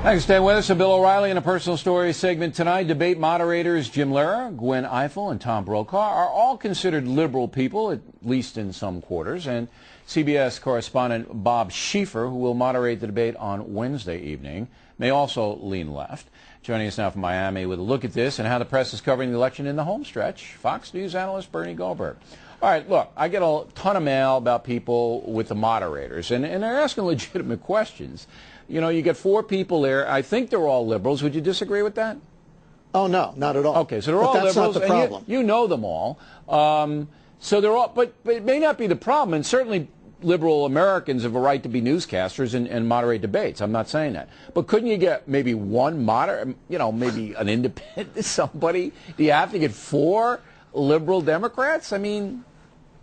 Thanks for staying with us. Bill O'Reilly in a personal story segment tonight. Debate moderators Jim Lehrer, Gwen Ifill, and Tom Brokaw are all considered liberal people, at least in some quarters. And CBS correspondent Bob Schieffer, who will moderate the debate on Wednesday evening, may also lean left. Joining us now from Miami with a look at this and how the press is covering the election in the home stretch, Fox News analyst Bernie Goldberg. All right, look, I get a ton of mail about people with the moderators, and they're asking legitimate questions. You know, you get 4 people there. I think they're all liberals. Would you disagree with that? Oh, no, not at all. Okay, so they're all liberals. That's not the problem. You know them all. So they're all, but it may not be the problem, and certainly liberal Americans have a right to be newscasters and moderate debates. I'm not saying that. But couldn't you get maybe one moderate, you know, maybe an independent, somebody? Do you have to get 4 liberal Democrats? I mean,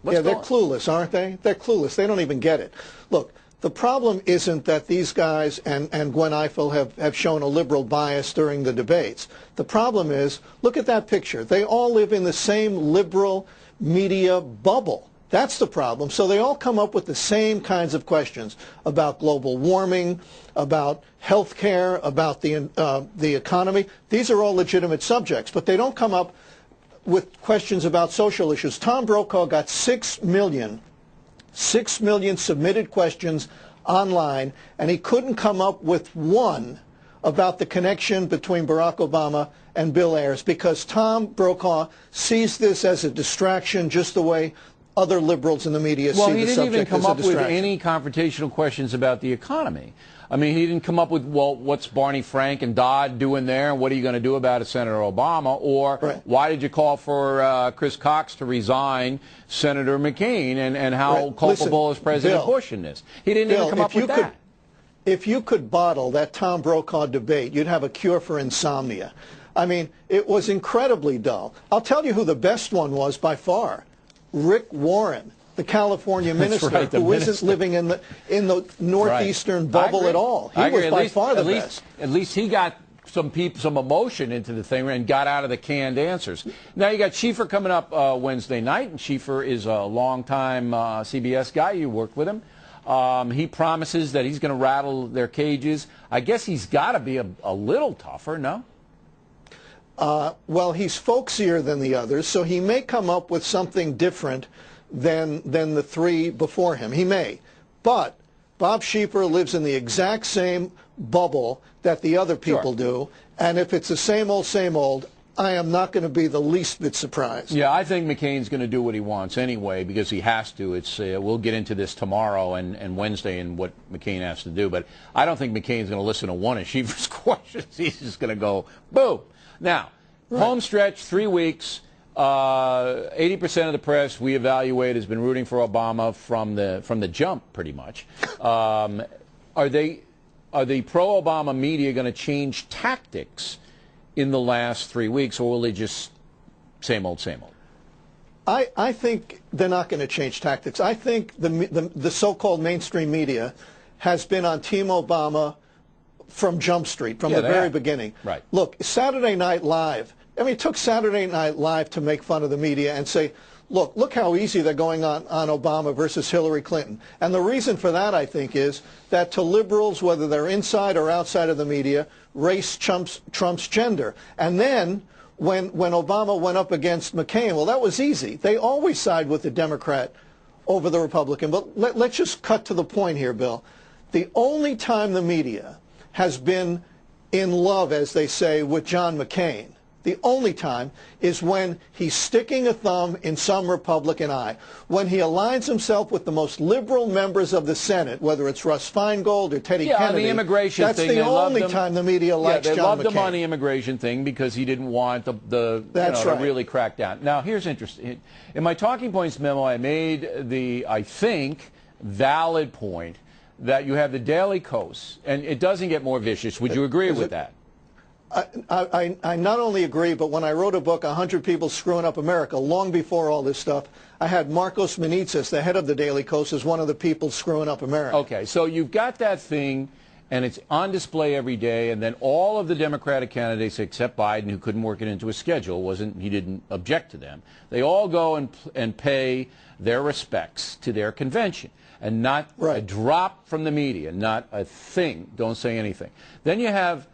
yeah, they're clueless, aren't they? They're clueless. They don't even get it. Look, the problem isn't that these guys and Gwen Ifill have shown a liberal bias during the debates. The problem is, look at that picture. They all live in the same liberal media bubble. That's the problem. So they all come up with the same kinds of questions about global warming, about health care, about the economy. These are all legitimate subjects, but they don't come up with questions about social issues. Tom Brokaw got 6 million submitted questions online, and he couldn't come up with one about the connection between Barack Obama and Bill Ayers, because Tom Brokaw sees this as a distraction, just the way other liberals in the media see the subject as a distraction. Well, he didn't even come up with any confrontational questions about the economy. I mean, he didn't come up with, well, what's Barney Frank and Dodd doing there, and what are you going to do about it, Senator Obama? Or why did you call for Chris Cox to resign Senator McCain, and how culpable is President Bush in this? He didn't even come up with that. If you could bottle that Tom Brokaw debate, you'd have a cure for insomnia. I mean, it was incredibly dull. I'll tell you who the best one was by far. Rick Warren, the California minister, who isn't living in the northeastern bubble at all. He was by far the best. At least he got some emotion into the thing and got out of the canned answers. Now you got Schieffer coming up Wednesday night, and Schieffer is a longtime CBS guy. You worked with him. He promises that he's going to rattle their cages. I guess he's got to be a little tougher, no? Well, he's folksier than the others, so he may come up with something different than the 3 before him. He may. But Bob Schieffer lives in the exact same bubble that the other people do, and if it's the same old, I am not going to be the least bit surprised. Yeah, I think McCain's going to do what he wants anyway, because he has to. It's we'll get into this tomorrow and Wednesday and what McCain has to do, but I don't think McCain's going to listen to one of Schieffer's questions. He's just going to go, boom. Now, home stretch, 3 weeks. 80% of the press we evaluate has been rooting for Obama from the jump, pretty much. Are the pro-Obama media going to change tactics in the last 3 weeks, or will they just same old, same old? I think they're not going to change tactics. I think the so-called mainstream media has been on Team Obama from Jump Street, from the very beginning. Right. Look, Saturday Night Live, I mean, it took Saturday Night Live to make fun of the media and say, look how easy they're going on Obama versus Hillary Clinton. And the reason for that, I think, is that to liberals, whether they're inside or outside of the media, race trumps gender. And then when Obama went up against McCain, well, that was easy. They always side with the Democrat over the Republican. But let's just cut to the point here, Bill. The only time the media has been in love, as they say, with John McCain, the only time, is when he's sticking a thumb in some Republican eye. When he aligns himself with the most liberal members of the Senate, whether it's Russ Feingold or Teddy Kennedy, the immigration that's thing, the only time the media likes John McCain. They loved him on the immigration thing because he didn't want to really crack down. Now, here's interesting. In my talking points memo, I made I think, valid point that you have the Daily Kos, and it doesn't get more vicious. Would you agree with that? I not only agree, but when I wrote a book, 100 People Screwing Up America, long before all this stuff, I had Marcos Menezes, the head of the Daily Kos, as one of the people screwing up America. Okay, so you've got that thing, and it's on display every day, and then all of the Democratic candidates except Biden, who couldn't work it into a schedule, he didn't object to them, they all go and pay their respects to their convention, and not a drop from the media, not a thing, don't say anything. Then you have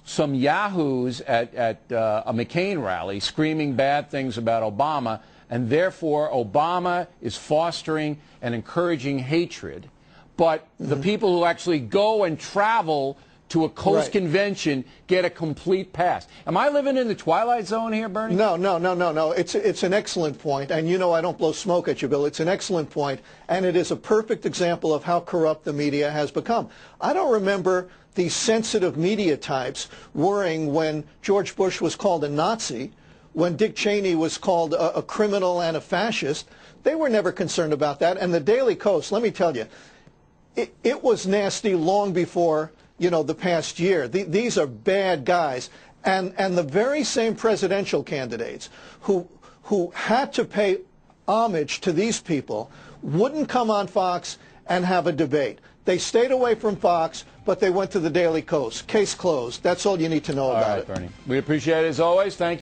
some yahoos at a McCain rally screaming bad things about Obama, and therefore Obama is fostering and encouraging hatred. But the people who actually go and travel to a coast convention get a complete pass. Am I living in the twilight zone here, Bernie? No. It's an excellent point. And you know I don't blow smoke at you, Bill. It's an excellent point. And it is a perfect example of how corrupt the media has become. I don't remember these sensitive media types worrying when George Bush was called a Nazi, when Dick Cheney was called a criminal and a fascist. They were never concerned about that. And the Daily Kos, let me tell you, it was nasty long before, the past year. These are bad guys. And the very same presidential candidates who had to pay homage to these people wouldn't come on Fox and have a debate. They stayed away from Fox, but they went to the Daily Kos. Case closed. That's all you need to know about it. Bernie. We appreciate it as always. Thank you.